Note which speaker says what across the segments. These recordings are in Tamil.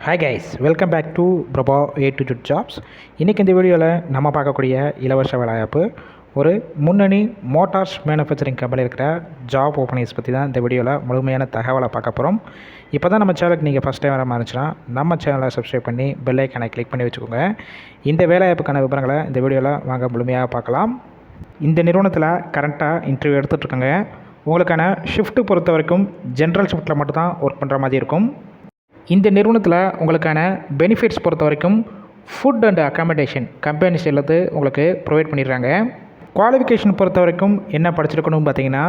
Speaker 1: Hi guys, welcome back to Prabha A to Z jobs. இன்றைக்கி இந்த வீடியோவில் நம்ம பார்க்கக்கூடிய இலவச வேலைவாய்ப்பு ஒரு முன்னணி மோட்டார்ஸ் மேனுஃபேக்சரிங் கம்பெனி இருக்கிற ஜாப் ஓப்பனிங்ஸ் பற்றி தான் இந்த வீடியோவில் முழுமையான தகவலை பார்க்க போகிறோம். இப்போ தான் நம்ம சேனலுக்கு நீங்கள் ஃபஸ்ட் டைம் வர மாதிரிச்சுன்னா நம்ம சேனலை சப்ஸ்கிரைப் பண்ணி பெல் ஐக்கானை கிளிக் பண்ணி வச்சுக்கோங்க. இந்த வேலைவாய்ப்புக்கான விவரங்களை இந்த வீடியோவில் வாங்க முழுமையாக பார்க்கலாம். இந்த நிறுவனத்தில் கரண்ட்டாக இன்டர்வியூ எடுத்துகிட்ருக்காங்க. உங்களுக்கான ஷிஃப்ட்டு பொறுத்த வரைக்கும் ஜென்ரல் ஷிஃப்ட்டில் மட்டும்தான் ஒர்க் பண்ணுற மாதிரி இருக்கும். இந்த நிறுவனத்தில் உங்களுக்கான பெனிஃபிட்ஸ் பொறுத்த வரைக்கும் ஃபுட் அண்ட் அக்காமடேஷன் கம்பெனி சைட்லேருந்து உங்களுக்கு ப்ரொவைட் பண்ணிடுறாங்க. குவாலிஃபிகேஷன் பொறுத்த வரைக்கும் என்ன படிச்சிருக்கணும்னு பார்த்தீங்கன்னா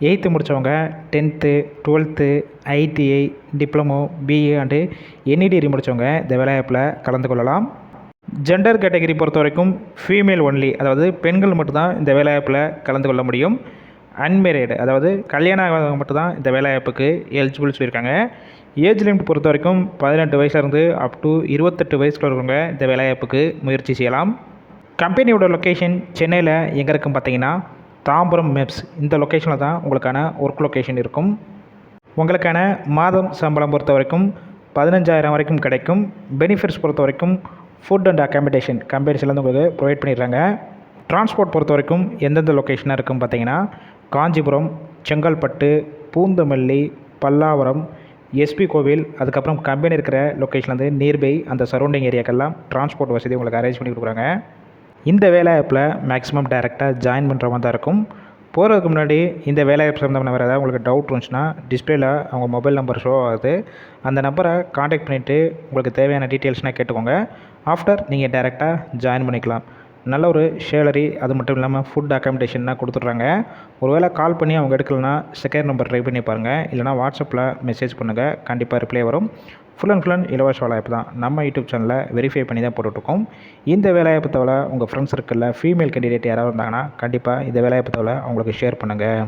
Speaker 1: 8th முடித்தவங்க 10th 12th ITI diploma BA and NE degree முடித்தவங்க இந்த வேலைவாய்ப்பில் கலந்து கொள்ளலாம். ஜெண்டர் கேட்டகரி பொறுத்த வரைக்கும் ஃபீமேல் ஒன்லி, அதாவது பெண்கள் மட்டும்தான் இந்த வேலைவாய்ப்பில் கலந்து கொள்ள முடியும். அன்மேரிடு, அதாவது கல்யாணம் ஆகாதவங்க மட்டும்தான் இந்த வேலைவாய்ப்புக்கு எலிஜிபிள் சொல்லியிருக்காங்க. ஏஜ் லிமிட் பொறுத்த வரைக்கும் 18 வயசுலேருந்து அப் டு 28 வயசில் இருக்கிறவங்க இந்த வேலைவாய்ப்புக்கு முயற்சி செய்யலாம். கம்பெனியோட லொக்கேஷன் சென்னையில் எங்கே இருக்குன்னு பார்த்தீங்கன்னா தாம்பரம் மெப்ஸ், இந்த லொக்கேஷனில் தான் உங்களுக்கான ஒர்க் லொக்கேஷன் இருக்கும். உங்களுக்கான மாதம் சம்பளம் பொறுத்த வரைக்கும் 15,000 வரைக்கும் கிடைக்கும். பெனிஃபிட்ஸ் பொறுத்த வரைக்கும் ஃபுட் அண்ட் அக்காமடேஷன் கம்பெனிஸ்லேருந்து உங்களுக்கு ப்ரொவைட் பண்ணிடுறாங்க. டிரான்ஸ்போர்ட் பொறுத்த வரைக்கும் எந்தெந்த லொக்கேஷனாக இருக்குன்னு பார்த்தீங்கன்னா காஞ்சிபுரம், செங்கல்பட்டு, பூந்தமல்லி, பல்லாவரம், SP கோவில், அதுக்கப்புறம் கம்பெனி இருக்கிற லொக்கேஷன்லேருந்து நியர்பை அந்த சரௌண்டிங் ஏரியாக்கெல்லாம் டிரான்ஸ்போர்ட் வசதி உங்களுக்கு அரேஞ்ச் பண்ணி கொடுக்குறாங்க. இந்த வேலைவாய்ப்பில் மேக்ஸிமம் டைரெக்டாக ஜாயின் பண்ணுற மாதிரி தான் இருக்கும். போகிறதுக்கு முன்னாடி இந்த வேலைவாய்ப்பு சம்மந்தமான வேறு ஏதாவது உங்களுக்கு டவுட் இருந்துச்சுன்னா டிஸ்பிளேயில் அவங்க மொபைல் நம்பர் ஷோ ஆகுது. அந்த நம்பரை காண்டாக்ட் பண்ணிவிட்டு உங்களுக்கு தேவையான டீட்டெயில்ஸ்னால் கேட்டுக்கோங்க. ஆஃப்டர் நீங்கள் டைரெக்டாக ஜாயின் பண்ணிக்கலாம். நல்ல ஒரு சேலரி, அது மட்டும் இல்லாமல் ஃபுட் அக்காமடேஷன்லாம் கொடுத்துட்றாங்க. ஒருவேளை கால் பண்ணி அவங்க எடுக்கலனா செகண்ட் நம்பர் ட்ரை பண்ணி பாருங்கள், இல்லைனா வாட்ஸ்அப்பில் மெசேஜ் பண்ணுங்கள், கண்டிப்பாக ரிப்ளை வரும். ஃபுல் அண்ட் இலவச வேலைவாய்ப்பு தான். நம்ம யூடியூப் சேனலில் வெரிஃபை பண்ணி தான் போட்டுட்ருக்கோம். இந்த வேலைவாய்ப்பு தவிர உங்கள் ஃப்ரெண்ட்ஸ் சர்க்கிளில் ஃபீமேல் கேண்டிடேட் யாராவது இருந்தாங்கன்னா கண்டிப்பாக இந்த வேலைவாய்ப்பு தவிர அவங்களுக்கு ஷேர் பண்ணுங்கள்.